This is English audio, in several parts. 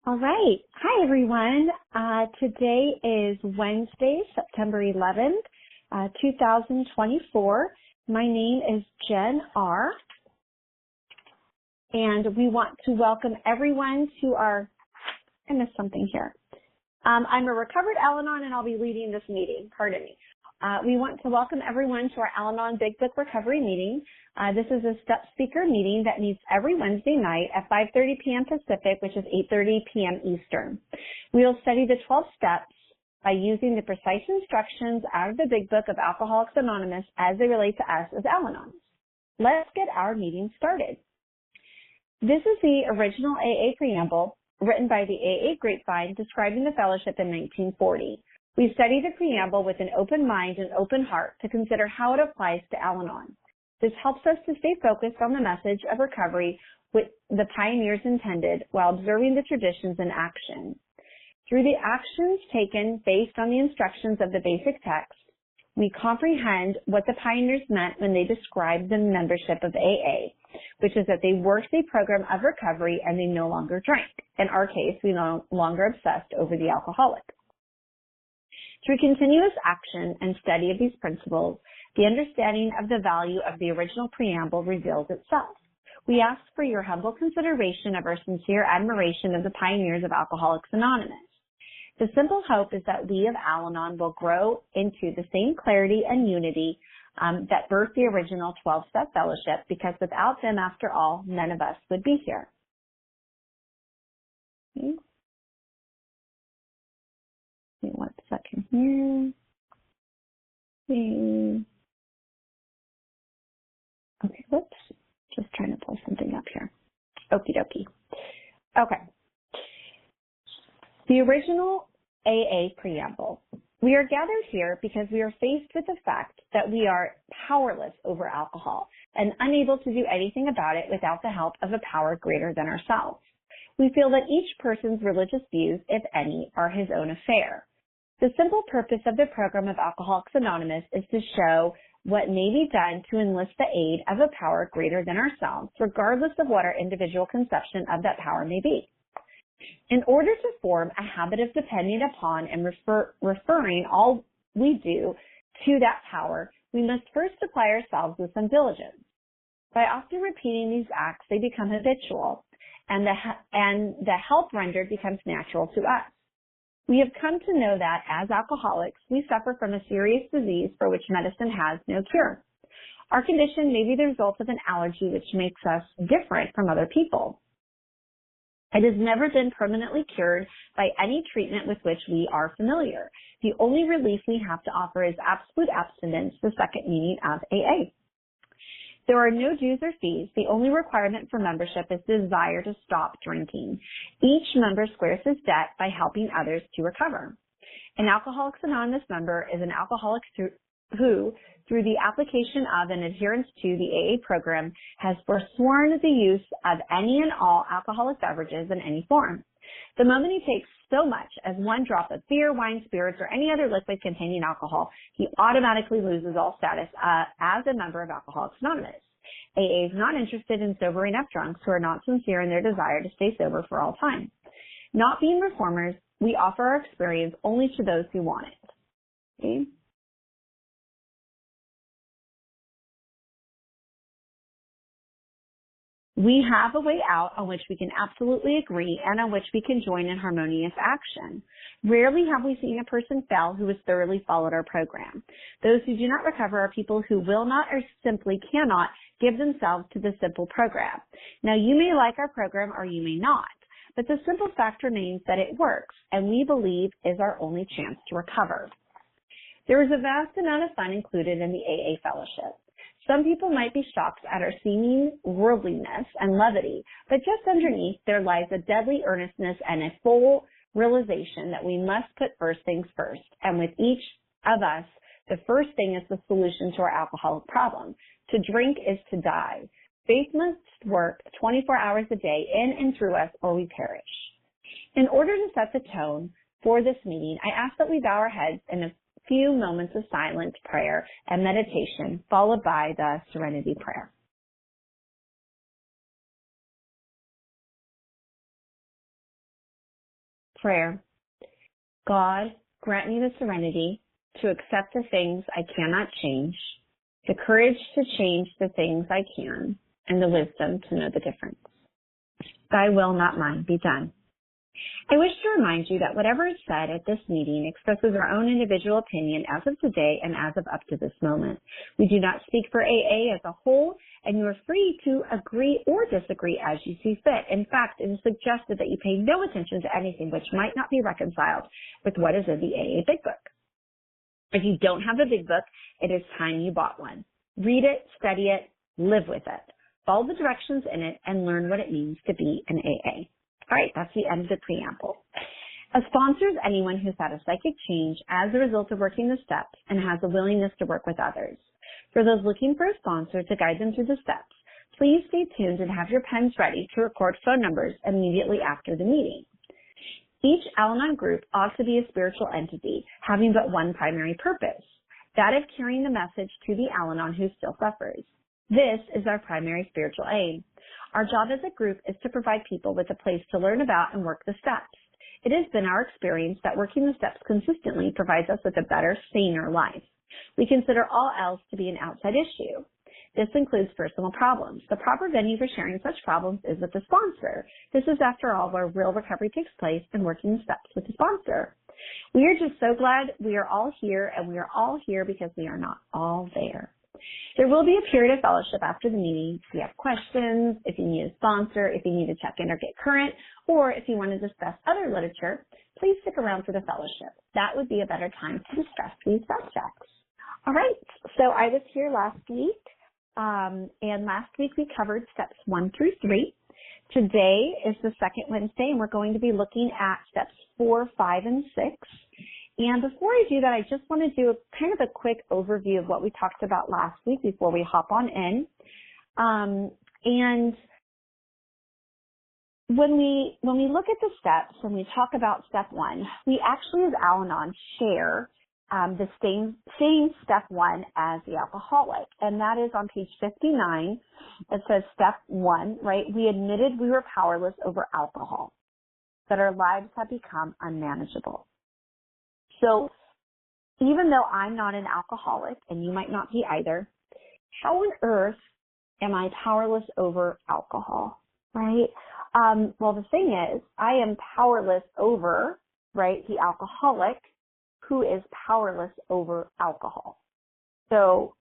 All right. Hi, everyone. Today is Wednesday, September 11th, 2024. My name is Jen R., and we want to welcome everyone to I missed something here. I'm a recovered Al-Anon, and I'll be leading this meeting. Pardon me. We want to welcome everyone to our Al-Anon Big Book Recovery meeting. This is a step speaker meeting that meets every Wednesday night at 5:30 p.m. Pacific, which is 8:30 p.m. Eastern. We will study the 12 steps by using the precise instructions out of the Big Book of Alcoholics Anonymous as they relate to us as Al-Anons. Let's get our meeting started. This is the original AA preamble written by the AA Grapevine describing the fellowship in 1940. We study the preamble with an open mind and open heart to consider how it applies to Al-Anon. This helps us to stay focused on the message of recovery with the pioneers intended while observing the traditions in action. Through the actions taken based on the instructions of the basic text, we comprehend what the pioneers meant when they described the membership of AA, which is that they worked a program of recovery and they no longer drank. In our case, we no longer obsessed over the alcoholic. Through continuous action and study of these principles, the understanding of the value of the original preamble reveals itself. We ask for your humble consideration of our sincere admiration of the pioneers of Alcoholics Anonymous. The simple hope is that we of Al-Anon will grow into the same clarity and unity that birthed the original 12-step fellowship, because without them, after all, none of us would be here. Okay. Wait 1 second here. Okay, whoops. Just trying to pull something up here. Okie dokie. Okay. The original AA preamble. We are gathered here because we are faced with the fact that we are powerless over alcohol and unable to do anything about it without the help of a power greater than ourselves. We feel that each person's religious views, if any, are his own affair. The simple purpose of the program of Alcoholics Anonymous is to show what may be done to enlist the aid of a power greater than ourselves, regardless of what our individual conception of that power may be. In order to form a habit of depending upon and referring all we do to that power, we must first supply ourselves with some diligence. By often repeating these acts, they become habitual, and the help rendered becomes natural to us. We have come to know that, as alcoholics, we suffer from a serious disease for which medicine has no cure. Our condition may be the result of an allergy which makes us different from other people. It has never been permanently cured by any treatment with which we are familiar. The only relief we have to offer is absolute abstinence, the second meaning of AA. There are no dues or fees. The only requirement for membership is the desire to stop drinking. Each member squares his debt by helping others to recover. An Alcoholics Anonymous member is an alcoholic who, through the application of and adherence to the AA program, has forsworn the use of any and all alcoholic beverages in any form. The moment he takes so much as one drop of beer, wine, spirits, or any other liquid containing alcohol, he automatically loses all status as a member of Alcoholics Anonymous. AA is not interested in sobering up drunks who are not sincere in their desire to stay sober for all time. Not being reformers, we offer our experience only to those who want it. Okay? We have a way out on which we can absolutely agree and on which we can join in harmonious action. Rarely have we seen a person fail who has thoroughly followed our program. Those who do not recover are people who will not or simply cannot give themselves to the simple program. Now, you may like our program or you may not, but the simple fact remains that it works and we believe is our only chance to recover. There is a vast amount of fun included in the AA fellowship. Some people might be shocked at our seeming worldliness and levity, but just underneath there lies a deadly earnestness and a full realization that we must put first things first. And with each of us, the first thing is the solution to our alcoholic problem. To drink is to die. Faith must work 24 hours a day in and through us or we perish. In order to set the tone for this meeting, I ask that we bow our heads in a few moments of silent prayer and meditation, followed by the Serenity Prayer. Prayer. God, grant me the serenity to accept the things I cannot change, the courage to change the things I can, and the wisdom to know the difference. Thy will, not mine, be done. I wish to remind you that whatever is said at this meeting expresses our own individual opinion as of today and as of up to this moment. We do not speak for AA as a whole, and you are free to agree or disagree as you see fit. In fact, it is suggested that you pay no attention to anything which might not be reconciled with what is in the AA Big Book. If you don't have a Big Book, it is time you bought one. Read it, study it, live with it. Follow the directions in it and learn what it means to be an AA. All right, that's the end of the preamble. A sponsor is anyone who's had a psychic change as a result of working the steps and has a willingness to work with others. For those looking for a sponsor to guide them through the steps, please stay tuned and have your pens ready to record phone numbers immediately after the meeting. Each Al-Anon group ought to be a spiritual entity having but one primary purpose, that of carrying the message to the Al-Anon who still suffers. This is our primary spiritual aim. Our job as a group is to provide people with a place to learn about and work the steps. It has been our experience that working the steps consistently provides us with a better, saner life. We consider all else to be an outside issue. This includes personal problems. The proper venue for sharing such problems is with the sponsor. This is, after all, where real recovery takes place and working the steps with the sponsor. We are just so glad we are all here, and we are all here because we are not all there. There will be a period of fellowship after the meeting. If you have questions, if you need a sponsor, if you need to check in or get current, or if you want to discuss other literature, please stick around for the fellowship. That would be a better time to discuss these subjects. All right, so I was here last week, and last week we covered steps 1 through 3. Today is the second Wednesday, and we're going to be looking at steps 4, 5, and 6. And before I do that, I just want to do kind of a quick overview of what we talked about last week before we hop on in. And when we look at the steps and we talk about step 1, we actually as Al-Anon share the same step 1 as the alcoholic, and that is on page 59. It says step 1, right? We admitted we were powerless over alcohol, that our lives had become unmanageable. So even though I'm not an alcoholic, and you might not be either, how on earth am I powerless over alcohol, right? Well, the thing is, I am powerless over, right, the alcoholic who is powerless over alcohol. So,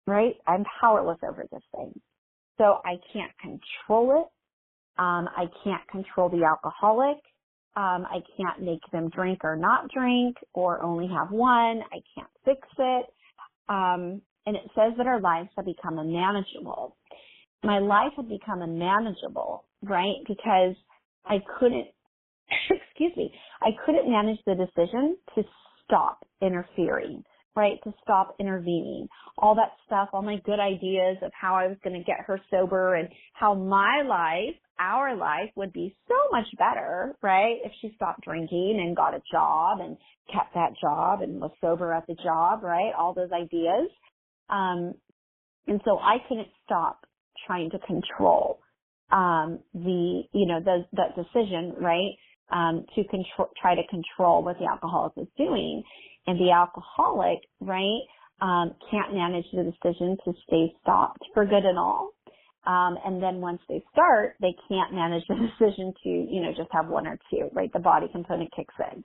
right, I'm powerless over this thing. So I can't control it. I can't control the alcoholic. I can't make them drink or not drink or only have one. I can't fix it. And it says that our lives have become unmanageable. My life had become unmanageable, right? Because I couldn't, I couldn't manage the decision to stop interfering, right? To stop intervening. All that stuff, all my good ideas of how I was going to get her sober and how my life, our life would be so much better, right, if she stopped drinking and got a job and kept that job and was sober at the job, right, all those ideas. And so I couldn't stop trying to control that decision, right, to try to control what the alcoholic was doing. And the alcoholic, right, can't manage the decision to stay stopped for good and all. And then once they start, they can't manage the decision to, just have one or two, right? The body component kicks in.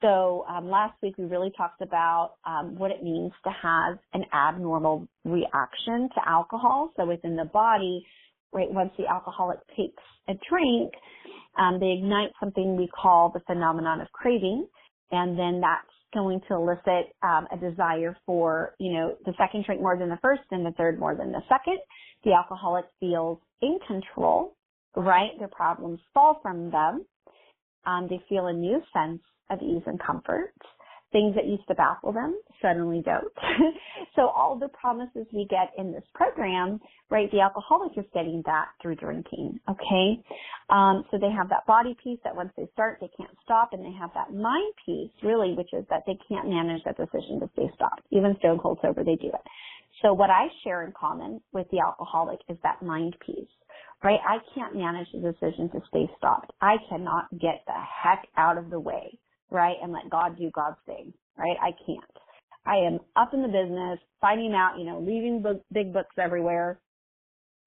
So last week we really talked about what it means to have an abnormal reaction to alcohol. So within the body, right, once the alcoholic takes a drink, they ignite something we call the phenomenon of craving, and then that's going to elicit a desire for, the second drink more than the first and the third more than the second. The alcoholic feels in control, right? Their problems fall from them. They feel a new sense of ease and comfort. Things that used to baffle them suddenly don't. So all the promises we get in this program, right, the alcoholic is getting that through drinking, okay? So they have that body piece that once they start, they can't stop, and they have that mind piece, really, which is that they can't manage that decision to stay stopped. Even stone cold sober, they do it. So what I share in common with the alcoholic is that mind piece, right? I can't manage the decision to stay stopped. I cannot get the heck out of the way, right? And let God do God's thing, right? I can't. I am up in the business, finding out, leaving big books everywhere,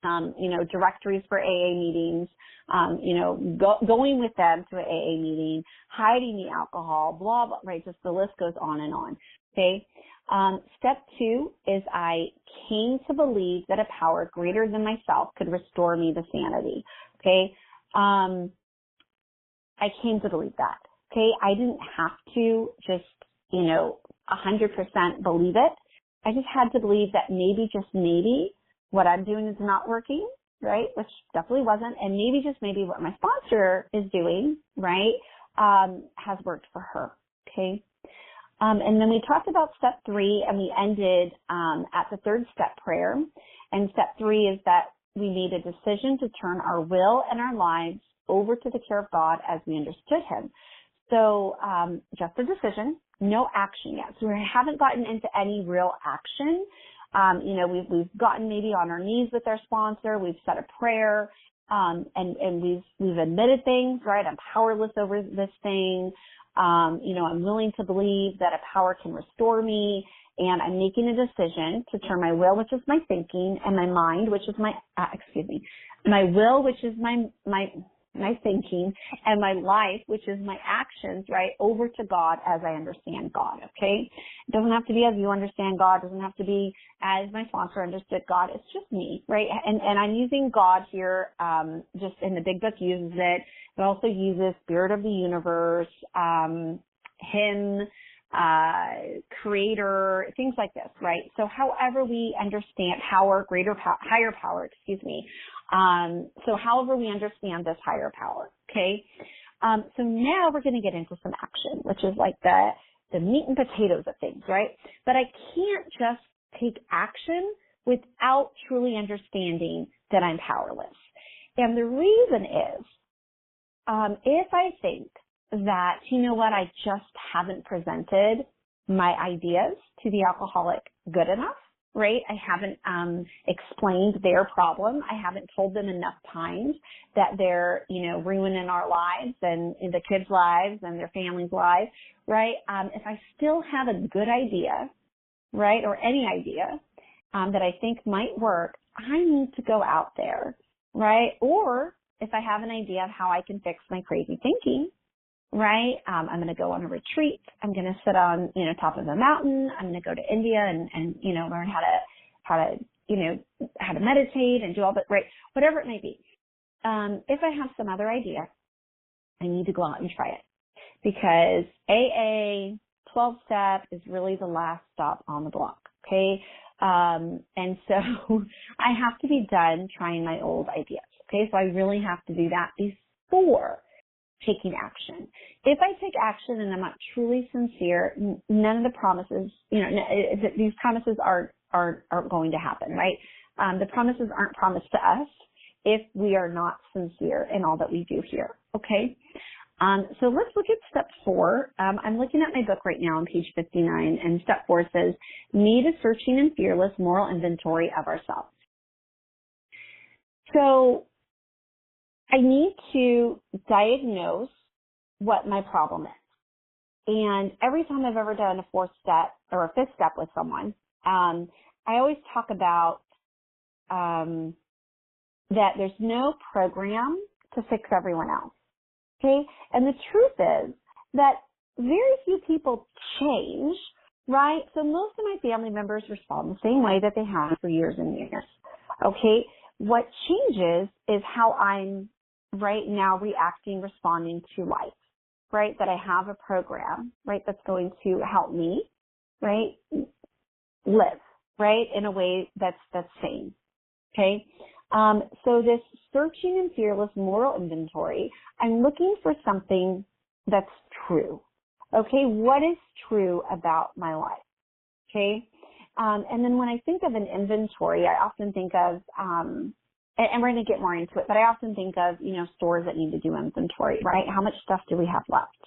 directories for AA meetings, going with them to an AA meeting, hiding the alcohol, blah, blah, right? Just the list goes on and on. Okay. Step 2 is I came to believe that a power greater than myself could restore me to sanity. Okay. I came to believe that. Okay. I didn't have to just, 100% believe it. I just had to believe that maybe, just maybe, what I'm doing is not working, right? Which definitely wasn't. And maybe, just maybe, what my sponsor is doing, right, has worked for her. Okay. And then we talked about step 3, and we ended at the 3rd step prayer. And step 3 is that we made a decision to turn our will and our lives over to the care of God as we understood Him. So just a decision, no action yet. So we haven't gotten into any real action. We've gotten maybe on our knees with our sponsor. We've said a prayer, and we've admitted things, right? I'm powerless over this thing. I'm willing to believe that a power can restore me, and I'm making a decision to turn my will, which is my thinking, and my mind, which is my will, which is my thinking, and my life, which is my actions, right, over to God as I understand God, okay? It doesn't have to be as you understand God. It doesn't have to be as my sponsor understood God. It's just me, right? And I'm using God here, just in the Big Book uses it. It also uses Spirit of the Universe, Him, Creator, things like this, right? So however we understand higher power, so however we understand this higher power, okay? So now we're going to get into some action, which is like the meat and potatoes of things, right? But I can't just take action without truly understanding that I'm powerless. And the reason is, if I think that, I just haven't presented my ideas to the alcoholic good enough, right? I haven't explained their problem. I haven't told them enough times that they're, ruining our lives and the kids' lives and their families' lives, right? If I still have a good idea, right, or any idea that I think might work, I need to go out there, right? Or if I have an idea of how I can fix my crazy thinking, right? I'm going to go on a retreat. I'm going to sit on, top of a mountain. I'm going to go to India and learn how to meditate and do all that, right? Whatever it may be. If I have some other idea, I need to go out and try it, because AA 12-step is really the last stop on the block. Okay. And so I have to be done trying my old ideas. Okay. So I really have to do that before taking action. If I take action and I'm not truly sincere, none of the promises, these promises aren't going to happen, right? The promises aren't promised to us if we are not sincere in all that we do here. Okay. So let's look at step 4. I'm looking at my book right now on page 59, and step 4 says, "Need a searching and fearless moral inventory of ourselves." So I need to diagnose what my problem is. And every time I've ever done a 4th step or a 5th step with someone, I always talk about that there's no program to fix everyone else. Okay? And the truth is that very few people change, right? So most of my family members respond the same way that they have for years and years. Okay? What changes is how I'm right now responding to life, right? That I have a program, right, that's going to help me, right, live, right, in a way that's sane. Okay? So this searching and fearless moral inventory, I'm looking for something that's true. Okay? What is true about my life? Okay? And then when I think of an inventory, I often think of, and we're going to get more into it, but I often think of, stores that need to do inventory, right? How much stuff do we have left?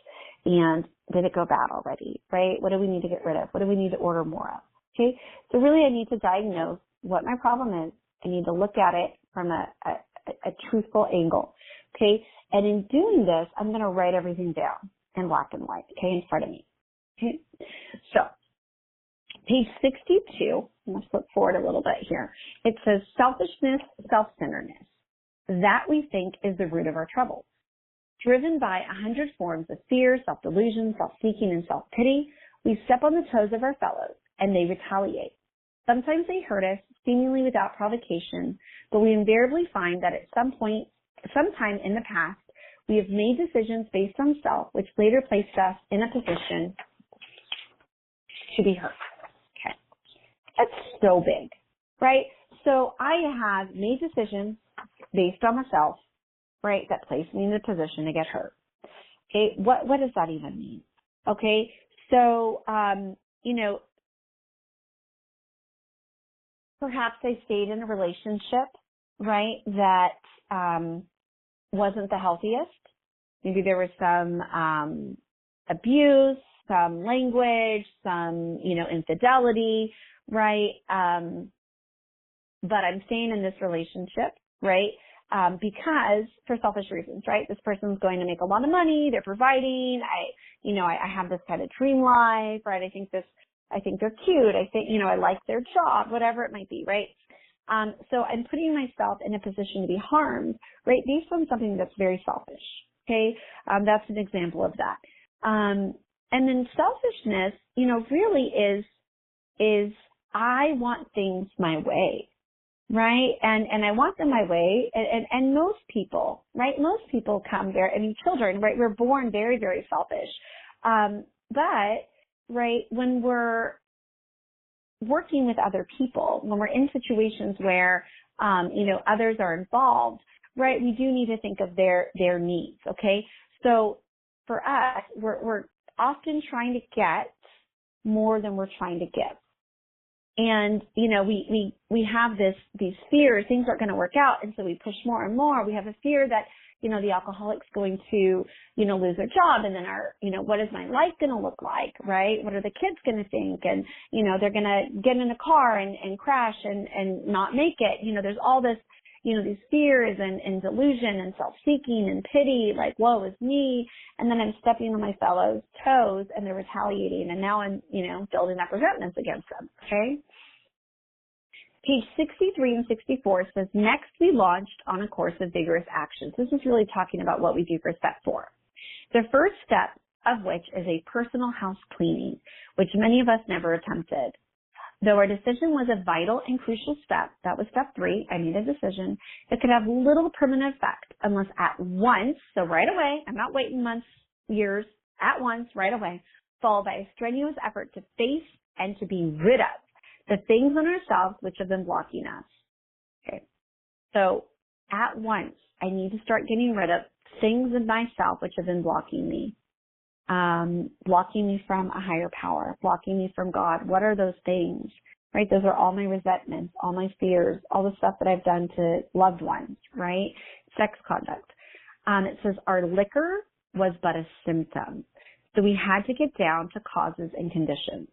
And did it go bad already, right? What do we need to get rid of? What do we need to order more of? Okay? So really I need to diagnose what my problem is. I need to look at it from a truthful angle. Okay. And in doing this, I'm going to write everything down in black and white, okay, in front of me. Okay. So page 62, let's flip forward a little bit here. It says selfishness, self-centeredness. That we think is the root of our troubles. Driven by 100 forms of fear, self-delusion, self-seeking, and self-pity, we step on the toes of our fellows, and they retaliate. Sometimes they hurt us, seemingly without provocation, but we invariably find that at some point, sometime in the past, we have made decisions based on self, which later placed us in a position to be hurt. Okay. That's so big, right? So I have made decisions based on myself, right, that placed me in the position to get hurt. Okay, what does that even mean? Okay, so, perhaps I stayed in a relationship, right, that wasn't the healthiest. Maybe there was some abuse, some language, some, infidelity, right? But I'm staying in this relationship, right? Because for selfish reasons, right? This person's going to make a lot of money. They're providing. I have this kind of dream life, right? I think they're cute. I think, I like their job, whatever it might be, right? So I'm putting myself in a position to be harmed, right? Based on something that's very selfish. Okay. That's an example of that. And then selfishness, really is I want things my way. Right. And I want them my way. And most people, right? Most people children, right? We're born very, very selfish. But, right, when we're working with other people, when we're in situations where, others are involved, right, we do need to think of their needs. Okay. So for us, we're often trying to get more than we're trying to give. And, we have these fears, things aren't going to work out. And so we push more and more. We have a fear that, the alcoholic's going to, lose their job. And then what is my life going to look like? Right? What are the kids going to think? And, they're going to get in a car and crash and not make it. There's all this, these fears and delusion and self-seeking and pity, like, woe is me. And then I'm stepping on my fellows' toes and they're retaliating. And now I'm, building up resentments against them. Okay. Page 63 and 64 says, next we launched on a course of vigorous actions. This is really talking about what we do for step 4. The first step of which is a personal house cleaning, which many of us never attempted. Though our decision was a vital and crucial step, that was step 3, I made a decision, it could have little permanent effect unless at once, so right away, I'm not waiting months, years, at once, right away, followed by a strenuous effort to face and to be rid of the things in ourselves which have been blocking us. Okay. So at once, I need to start getting rid of things in myself which have been blocking me from a higher power, blocking me from God. What are those things? Right? Those are all my resentments, all my fears, all the stuff that I've done to loved ones, right? Sex conduct. It says our liquor was but a symptom. So we had to get down to causes and conditions.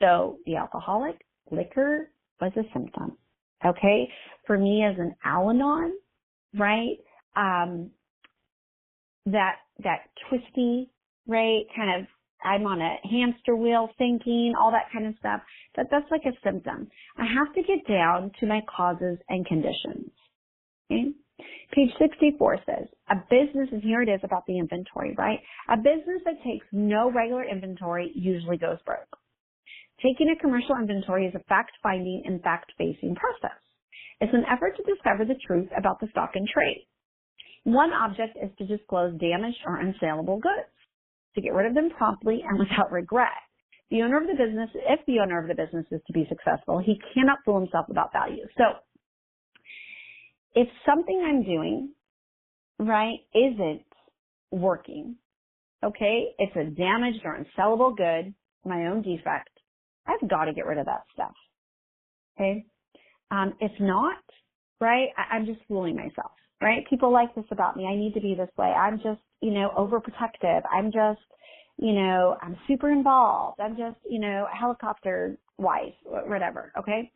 So the alcoholic, liquor was a symptom. Okay. For me as an Al-Anon, right? That twisty, right? Kind of, I'm on a hamster wheel thinking, all that kind of stuff. That's like a symptom. I have to get down to my causes and conditions. Okay. Page 64 says, a business, and here it is about the inventory, right? A business that takes no regular inventory usually goes broke. Taking a commercial inventory is a fact-finding and fact-facing process. It's an effort to discover the truth about the stock in trade. One object is to disclose damaged or unsaleable goods, to get rid of them promptly and without regret. If the owner of the business is to be successful, he cannot fool himself about value. So if something I'm doing, right, isn't working, okay, it's a damaged or unsellable good, my own defect, I've got to get rid of that stuff, okay? If not, right, I'm just fooling myself, right? People like this about me. I need to be this way. I'm just, overprotective. I'm just, I'm super involved. I'm just, a helicopter wife, whatever, okay?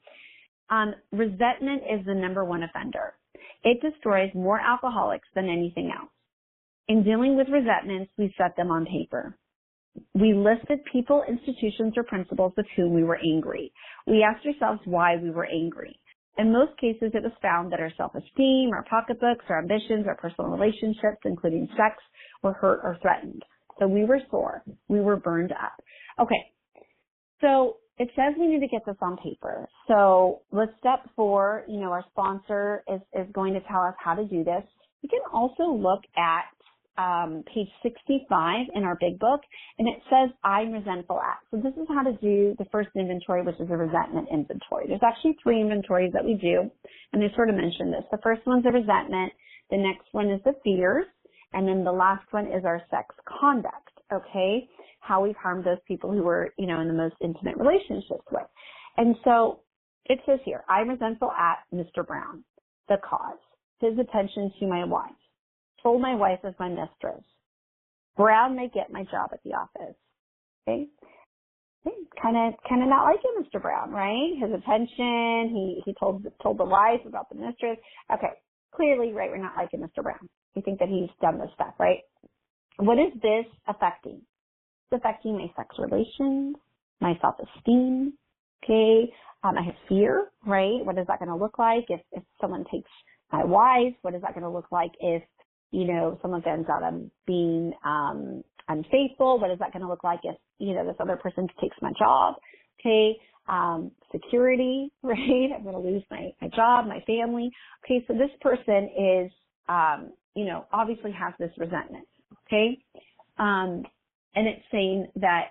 Resentment is the number one offender. It destroys more alcoholics than anything else. In dealing with resentments, we set them on paper. We listed people, institutions, or principles with whom we were angry. We asked ourselves why we were angry. In most cases, it was found that our self-esteem, our pocketbooks, our ambitions, our personal relationships, including sex, were hurt or threatened. So we were sore. We were burned up. Okay, so it says we need to get this on paper. So with step 4, our sponsor is going to tell us how to do this. You can also look at page 65 in our big book, and it says I'm resentful at. So this is how to do the first inventory, which is a resentment inventory. There's actually 3 inventories that we do, and they sort of mention this. The first one's a resentment, the next one is the fears, and then the last one is our sex conduct, okay? How we've harmed those people who we're, in the most intimate relationships with. And so it says here, I'm resentful at Mr. Brown, the cause, his attention to my wife. Told my wife as my mistress. Brown may get my job at the office. Okay? Kind of not liking Mr. Brown, right? His attention, he told the wife about the mistress. Okay, clearly, right, we're not liking Mr. Brown. We think that he's done this stuff, right? What is this affecting? It's affecting my sex relations, my self-esteem, okay? I have fear, right? What is that going to look like if someone takes my wife? What is that going to look like if someone finds out I'm being unfaithful? What is that going to look like if, this other person takes my job? Okay, security, right? I'm going to lose my job, my family. Okay, so this person is, obviously has this resentment, okay? And it's saying that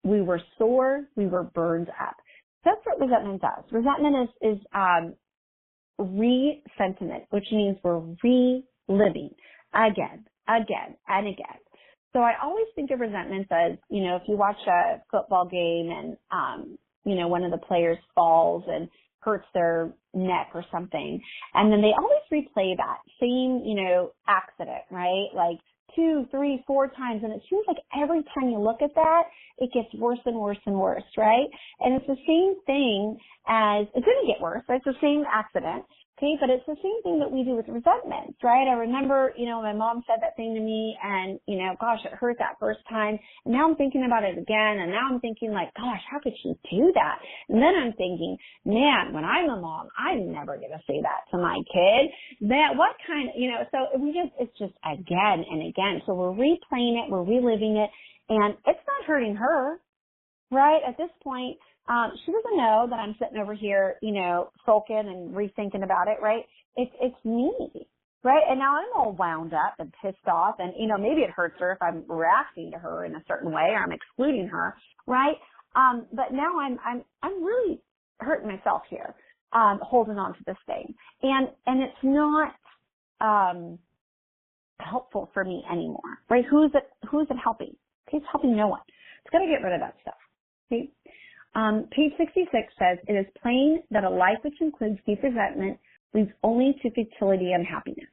we were sore, we were burned up. That's what resentment does. Resentment is re-sentiment, which means we're reliving again, and again. So I always think of resentment as, if you watch a football game and, one of the players falls and hurts their neck or something, and then they always replay that same, accident, right? Like 2, 3, 4 times, and it seems like every time you look at that, it gets worse and worse and worse, right? And it's the same thing as, it didn't get worse, right? It's the same accident, okay? But it's the same thing that we do with resentments, right? I remember, my mom said that thing to me, and, gosh, it hurt that first time, and now I'm thinking about it again, and now I'm thinking like, gosh, how could she do that? And then I'm thinking, man, when I'm a mom, I'm never going to say that to my kid. What kind of, so it's just again and again. So we're replaying it, we're reliving it, and it's not hurting her, right? At this point, she doesn't know that I'm sitting over here, sulking and rethinking about it, right? It's me, right? And now I'm all wound up and pissed off, and, maybe it hurts her if I'm reacting to her in a certain way or I'm excluding her, right? But now I'm really hurting myself here, holding on to this thing. And it's not, helpful for me anymore, right? Who's it helping? Okay, it's helping no one. It's got to get rid of that stuff. Okay. Page 66 says, it is plain that a life which includes deep resentment leads only to futility and unhappiness.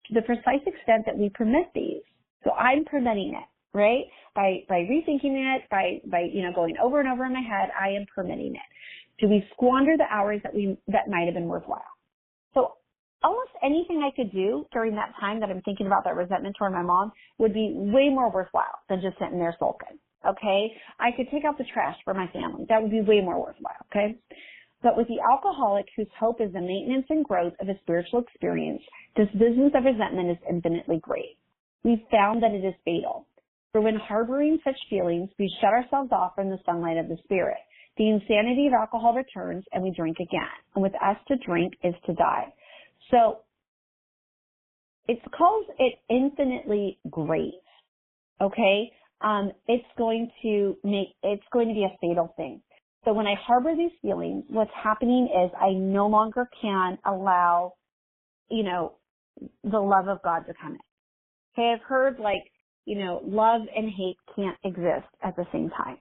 To the precise extent that we permit these, so I'm permitting it, right? By rethinking it, by going over and over in my head, I am permitting it. Do we squander the hours that might have been worthwhile? So almost anything I could do during that time that I'm thinking about that resentment toward my mom would be way more worthwhile than just sitting there sulking, okay? I could take out the trash for my family. That would be way more worthwhile, okay? But with the alcoholic whose hope is the maintenance and growth of a spiritual experience, this business of resentment is infinitely great. We've found that it is fatal. For when harboring such feelings, we shut ourselves off from the sunlight of the spirit. The insanity of alcohol returns and we drink again. And with us to drink is to die. So it calls it infinitely great, okay? It's going to be a fatal thing. So when I harbor these feelings, what's happening is I no longer can allow, the love of God to come in. Okay, I've heard love and hate can't exist at the same time.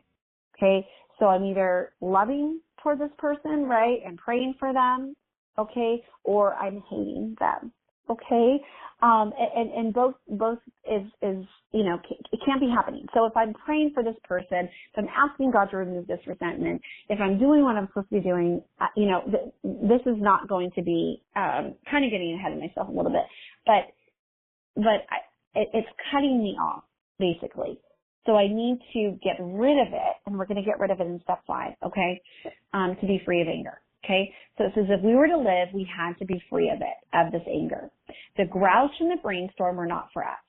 Okay, so I'm either loving toward this person, right, and praying for them, okay, or I'm hating them. okay? And both is, it can't be happening. So if I'm praying for this person, if I'm asking God to remove this resentment, if I'm doing what I'm supposed to be doing, this is not going to be, kind of getting ahead of myself a little bit, but it's cutting me off, basically. So I need to get rid of it, and we're going to get rid of it in step 5, okay, to be free of anger. Okay, so it says if we were to live, we had to be free of it, of this anger. The grouch and the brainstorm were not for us.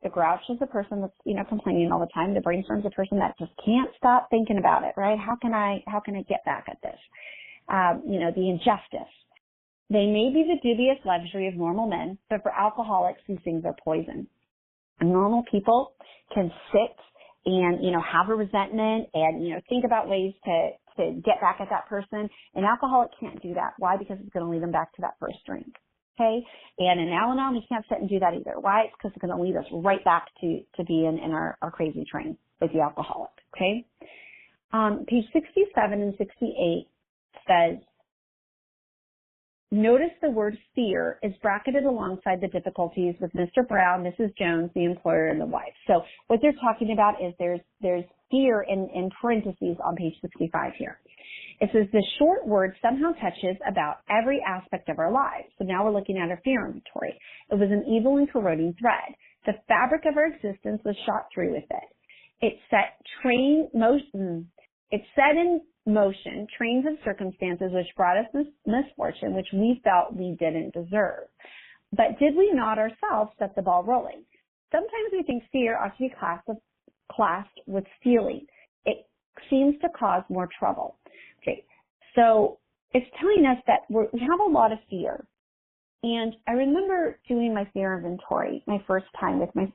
The grouch is the person that's, complaining all the time. The brainstorm is the person that just can't stop thinking about it, right? How can I get back at this? The injustice. They may be the dubious luxury of normal men, but for alcoholics, these things are poison. Normal people can sit and, have a resentment and, think about ways to get back at that person. An alcoholic can't do that. Why? Because it's going to lead them back to that first drink. Okay? And in Al-Anon, we can't sit and do that either. Why? It's because it's going to lead us right back to being in our crazy train with the alcoholic. Okay? Page 67 and 68 says, notice the word fear is bracketed alongside the difficulties with Mr. Brown, Mrs. Jones, the employer, and the wife. So what they're talking about is there's fear in parentheses on page 65 here. It says the short word somehow touches about every aspect of our lives. So now we're looking at our fear inventory. It was an evil and corroding thread. The fabric of our existence was shot through with it. It set in motion trains of circumstances which brought us misfortune, which we felt we didn't deserve. But did we not ourselves set the ball rolling? Sometimes we think fear ought to be classed with stealing. It seems to cause more trouble. Okay, so it's telling us that we have a lot of fear. And I remember doing my fear inventory my first time with my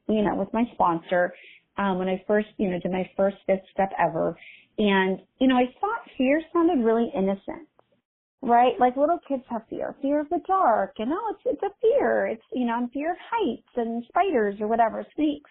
sponsor, when I first, did my first 5th step ever. And, I thought fear sounded really innocent, right? Like little kids have fear of the dark, and it's a fear. It's, I'm fear of heights and spiders or whatever, snakes,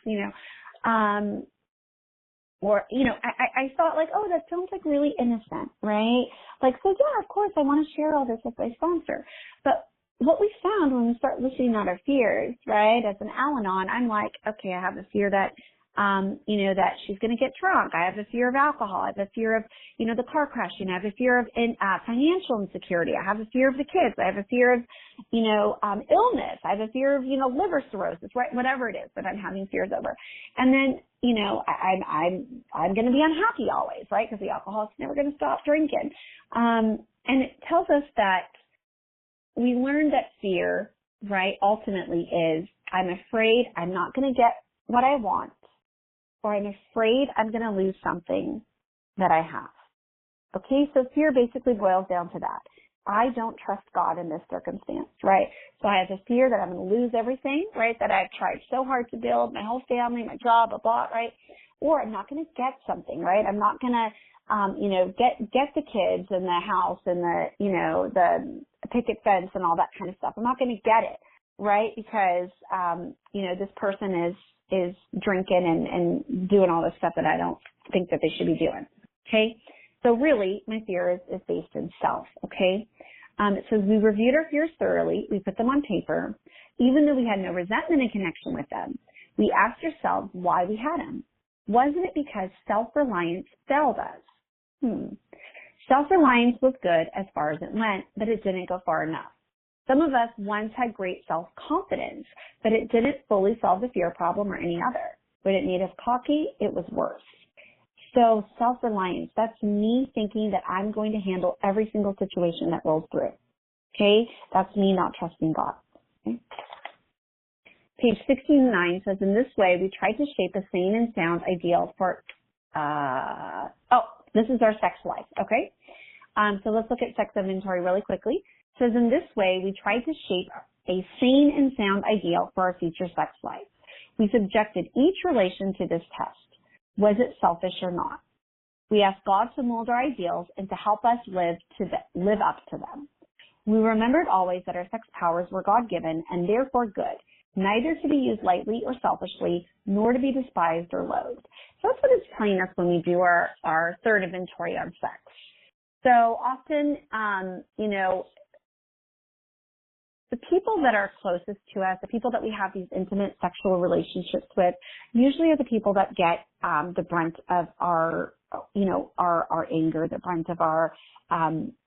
I thought like, oh, that sounds like really innocent, right? Like, so yeah, of course I want to share all this with my sponsor. But what we found when we start listing out our fears, right, as an Al-Anon, I'm like, okay, I have a fear that, that she's going to get drunk. I have a fear of alcohol. I have a fear of, the car crashing. I have a fear of financial insecurity. I have a fear of the kids. I have a fear of, illness. I have a fear of, liver cirrhosis, right? Whatever it is that I'm having fears over. And then, I'm going to be unhappy always, right? Because the alcoholic's never going to stop drinking. And it tells us that we learned that fear, right, ultimately is I'm afraid I'm not going to get what I want, or I'm afraid I'm going to lose something that I have. Okay, so fear basically boils down to that. I don't trust God in this circumstance, right? So I have a fear that I'm going to lose everything, right, that I've tried so hard to build, my whole family, my job, a lot, right? Or I'm not going to get something, right? I'm not going to, get the kids and the house and the picket fence and all that kind of stuff. I'm not going to get it, right? Because, this person is drinking and doing all this stuff that I don't think that they should be doing. Okay. So really my fear is based in self. Okay. It says we reviewed our fears thoroughly. We put them on paper. Even though we had no resentment in connection with them, we asked ourselves why we had them. Wasn't it because self-reliance failed us? Self-reliance was good as far as it went, but it didn't go far enough. Some of us once had great self-confidence, but it didn't fully solve the fear problem or any other. When it made us cocky, it was worse. So self-reliance, that's me thinking that I'm going to handle every single situation that rolls through. Okay? That's me not trusting God. Okay? Page 69 says, in this way, we tried to shape a sane and sound ideal for, this is our sex life. Okay? So let's look at sex inventory really quickly. It says, in this way, we tried to shape a sane and sound ideal for our future sex life. We subjected each relation to this test. Was it selfish or not? We asked God to mold our ideals and to help us live up to them. We remembered always that our sex powers were God-given and therefore good, neither to be used lightly or selfishly, nor to be despised or loathed. So that's what it's telling us when we do our third inventory on sex. So often, the people that are closest to us, the people that we have these intimate sexual relationships with, usually are the people that get the brunt of our anger, the brunt of our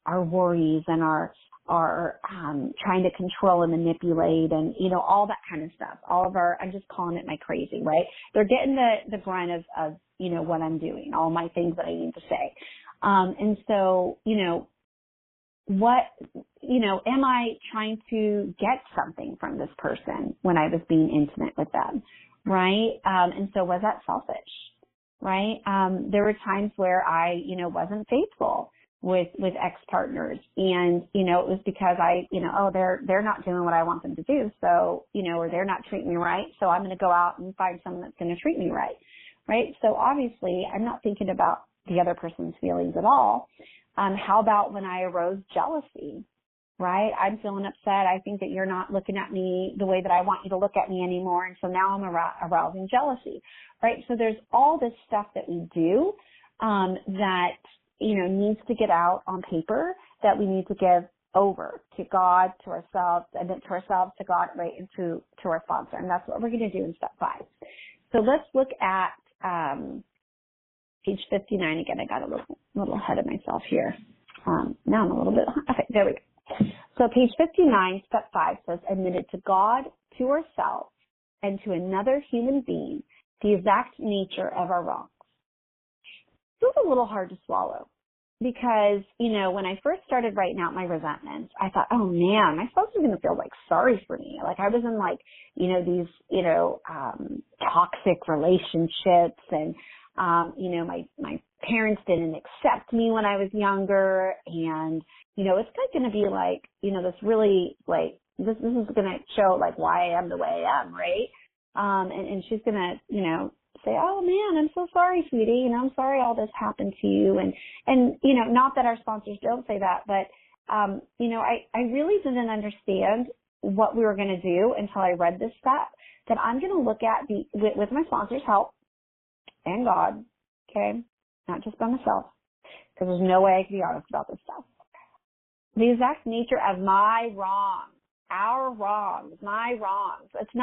worries and our trying to control and manipulate and, all that kind of stuff. I'm just calling it my crazy, right? They're getting the brunt of what I'm doing, all my things that I need to say. And so, am I trying to get something from this person when I was being intimate with them, right? And so was that selfish, right? There were times where I, wasn't faithful with ex-partners, and, it was because they're not doing what I want them to do. So, or they're not treating me right. So I'm going to go out and find someone that's going to treat me right. Right. So obviously I'm not thinking about the other person's feelings at all. How about when I arose jealousy, right? I'm feeling upset. I think that you're not looking at me the way that I want you to look at me anymore. And so now I'm arousing jealousy, right? So there's all this stuff that we do, that, needs to get out on paper, that we need to give over to God, to ourselves, and then to ourselves, to God, right, and to our sponsor. And that's what we're going to do in step 5. So let's look at page 59 again. I got a little ahead of myself here. Now I'm a little bit, okay, there we go. So page 59, step 5 says, admitted to God, to ourselves, and to another human being the exact nature of our wrongs. This was a little hard to swallow because, when I first started writing out my resentments, I thought, oh man, my spouse is going to feel like sorry for me. Like I was in these, toxic relationships, and, my parents didn't accept me when I was younger. And, it's going to be like, this really this is going to show why I am the way I am. Right. And she's going to, say, oh man, I'm so sorry, sweetie. I'm sorry all this happened to you. And, not that our sponsors don't say that, but, I really didn't understand what we were going to do until I read this step, that I'm going to look at with my sponsor's help and God, okay, not just by myself, because there's no way I can be honest about this stuff. The exact nature of my wrongs, our wrongs, my wrongs. It's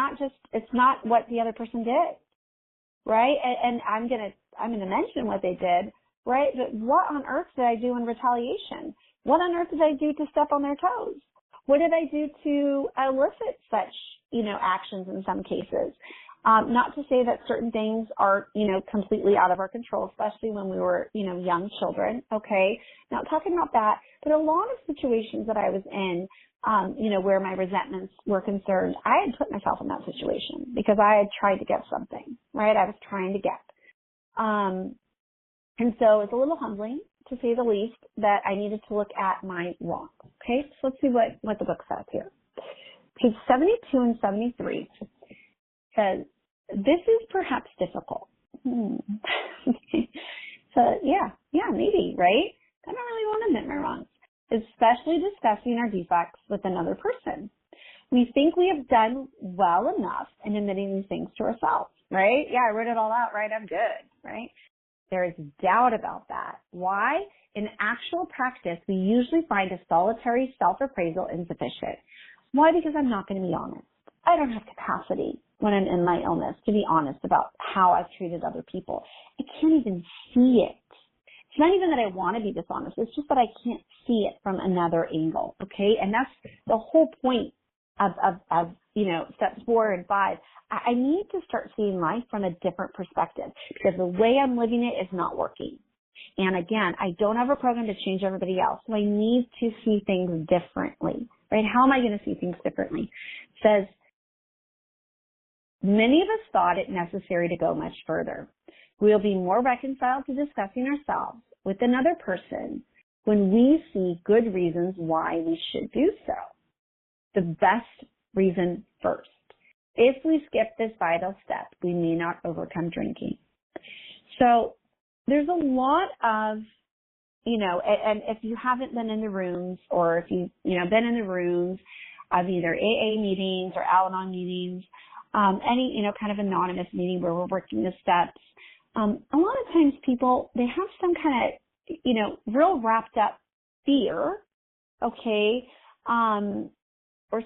not what the other person did. Right? And I'm going to mention what they did, right? But what on earth did I do in retaliation? What on earth did I do to step on their toes? What did I do to elicit such, actions in some cases? Not to say that certain things are, completely out of our control, especially when we were, young children. Okay. Not talking about that, but a lot of situations that I was in, where my resentments were concerned, I had put myself in that situation because I had tried to get something, right? I was trying to get. And so it's a little humbling, to say the least, that I needed to look at my wrongs. Okay, so let's see what the book says here. Page 72 and 73 says, this is perhaps difficult. So yeah, maybe, right? I don't really want to admit my wrongs, especially discussing our defects with another person. We think we have done well enough in admitting these things to ourselves, right? Yeah, I wrote it all out, right? I'm good, right? There is doubt about that. Why? In actual practice, we usually find a solitary self-appraisal insufficient. Why? Because I'm not going to be honest. I don't have capacity when I'm in my illness to be honest about how I've treated other people. I can't even see it. It's not even that I want to be dishonest. It's just that I can't see it from another angle, okay? And that's the whole point of steps 4 and 5. I need to start seeing life from a different perspective because the way I'm living it is not working. And again, I don't have a program to change everybody else, so I need to see things differently, right? How am I going to see things differently? It says, many of us thought it necessary to go much further. We'll be more reconciled to discussing ourselves with another person when we see good reasons why we should do so. The best reason first. If we skip this vital step, we may not overcome drinking. So there's a lot of, and if you haven't been in the rooms, or if you've, been in the rooms of either AA meetings or Al-Anon meetings, any, kind of anonymous meeting where we're working the steps, a lot of times people, they have some kind of, real wrapped up fear, okay,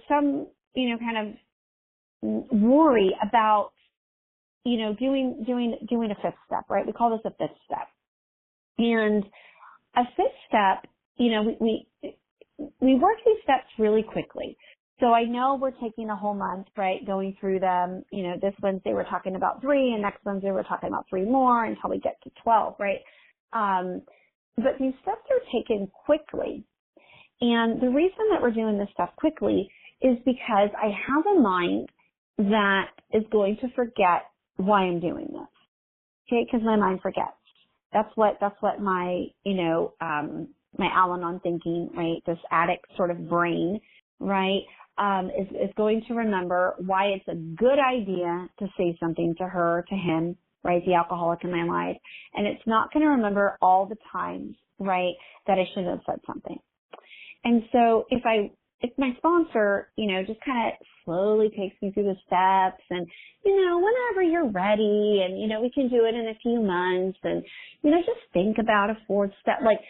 some, kind of worry about, doing a fifth step, right? We call this a fifth step. And a fifth step, we work these steps really quickly. So I know we're taking a whole month, right, going through them. This Wednesday we're talking about 3, and next Wednesday we're talking about 3 more until we get to 12, right? But these steps are taken quickly. And the reason that we're doing this stuff quickly is because I have a mind that is going to forget why I'm doing this. Okay, because my mind forgets. That's what my, my Al-Anon thinking, right, this addict sort of brain, right, is going to remember why it's a good idea to say something to her, to him, right, the alcoholic in my life. And it's not going to remember all the times, right, that I should have said something. And so if my sponsor, just kind of slowly takes me through the steps and, whenever you're ready and, we can do it in a few months and, just think about a 4th step. Like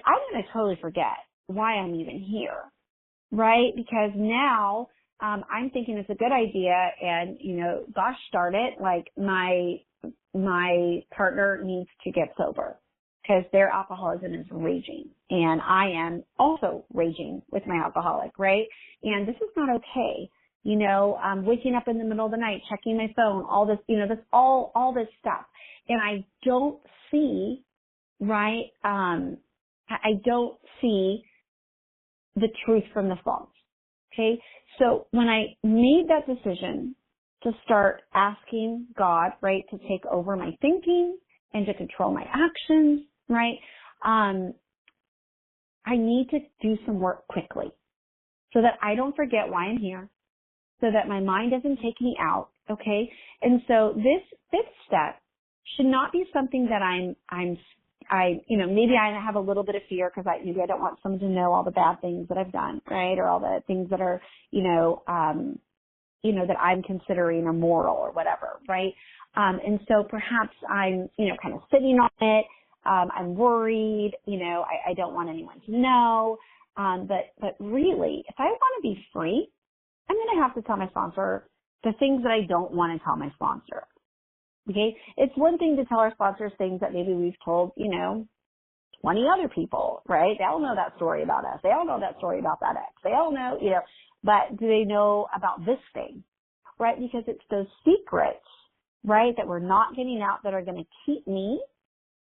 I'm going to totally forget why I'm even here, right? Because now, I'm thinking it's a good idea and, gosh darn it, like my partner needs to get sober because their alcoholism is raging and I am also raging with my alcoholic, right? And this is not okay. Waking up in the middle of the night, checking my phone, all this, this, all this stuff. And I don't see, right? I don't see the truth from the false. Okay. So when I made that decision to start asking God, right, to take over my thinking and to control my actions, right, I need to do some work quickly so that I don't forget why I'm here, so that my mind doesn't take me out, okay? And so this 5th step should not be something that maybe I have a little bit of fear because maybe I don't want someone to know all the bad things that I've done, right? Or all the things that are, that I'm considering immoral or whatever, right? And so perhaps I'm, kind of sitting on it. I'm worried, I don't want anyone to know. But really, if I want to be free, I'm going to have to tell my sponsor the things that I don't want to tell my sponsor. Okay. It's one thing to tell our sponsors things that maybe we've told, 20 other people, right? They all know that story about us. They all know that story about that ex. They all know, but do they know about this thing, right? Because it's those secrets, right, that we're not getting out that are going to keep me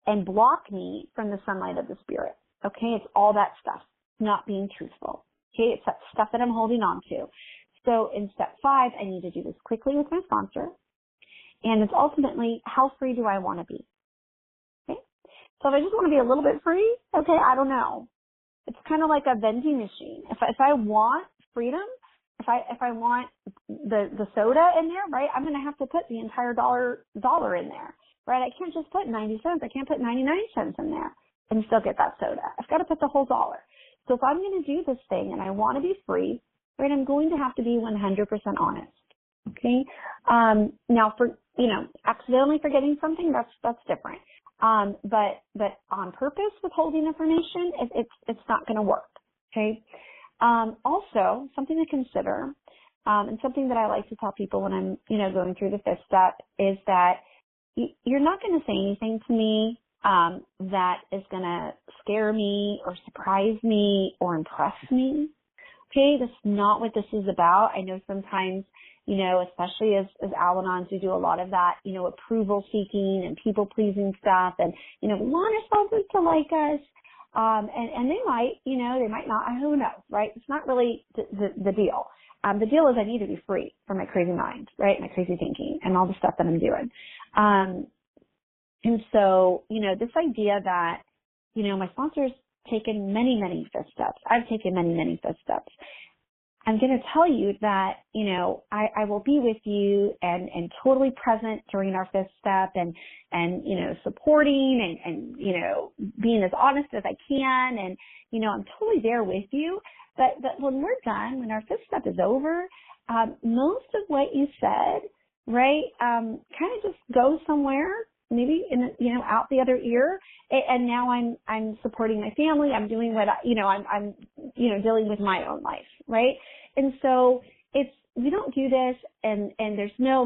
and block me from the sunlight of the Spirit. Okay. It's all that stuff, not being truthful. Okay. It's that stuff that I'm holding on to. So in step 5, I need to do this quickly with my sponsor. And it's ultimately, how free do I want to be? Okay. So if I just want to be a little bit free, okay, I don't know. It's kind of like a vending machine. If I want freedom, if I want the soda in there, right, I'm going to have to put the entire dollar in there, right? I can't just put 90 cents. I can't put 99 cents in there and still get that soda. I've got to put the whole dollar. So if I'm going to do this thing and I want to be free, right, I'm going to have to be 100% honest. Okay. Now for, accidentally forgetting something, that's different. But on purpose withholding information, it's not going to work. Okay. Also something to consider, and something that I like to tell people when I'm, going through the 5th step is that you're not going to say anything to me, that is going to scare me or surprise me or impress me. Okay. That's not what this is about. I know sometimes, especially as Al-Anons, we do a lot of that, approval seeking and people pleasing stuff. And, we want our sponsors to like us. And they might, they might not, who knows, right? It's not really the deal. The deal is I need to be free from my crazy mind, right? My crazy thinking and all the stuff that I'm doing. And so, this idea that, my sponsor's taken many, many 5th steps. I've taken many, many 5th steps. I'm going to tell you that, I will be with you and totally present during our 5th step and supporting and being as honest as I can. And, I'm totally there with you. But when we're done, when our 5th step is over, most of what you said, right, kind of just goes somewhere, maybe out the other ear. And now I'm supporting my family. I'm doing what I'm dealing with my own life, right? And so we don't do this and there's no